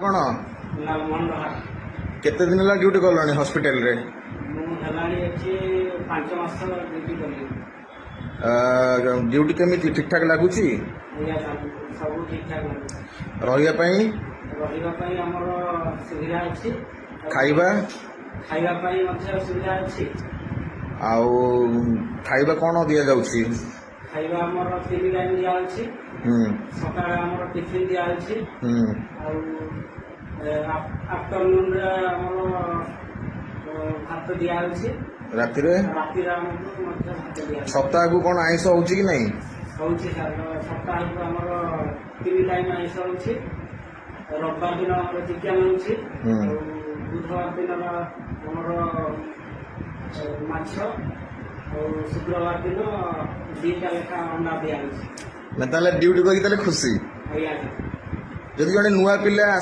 कौन लालमोहन रहा केते दिन है ड्यूटी कल हॉस्पिटल रे मुझे 5 मास ड्यूटी कली ड्यूटी केमी ठीक ठाक लगुच सब ठीक ठाक रही आमर सुविधा अच्छी खाइबा खाइबा सुविधा अच्छी आउ खाइबा कौन दि जाउछि खाइबा आमर 3 टाइम दिया अच्छी सकाळ आमर टिफिन दिया अच्छी आफ्टरनून रे आमर भात दिया अच्छी राति राति आमको भात दिया सप्ताह को कौन आइंस होउछि कि नहीं होउछि सर सप्ताह को आमर 3 टाइम आइंस होउछि रविवार दिन आमर चिकेन होउछि बुधवार दिन आमर माछ और शुक्रवार दिन 2टा लेखा अंडा दिया मैं ताले ड्यूटी करी ताले खुशी आज्ञा जदि जने नुआ पिला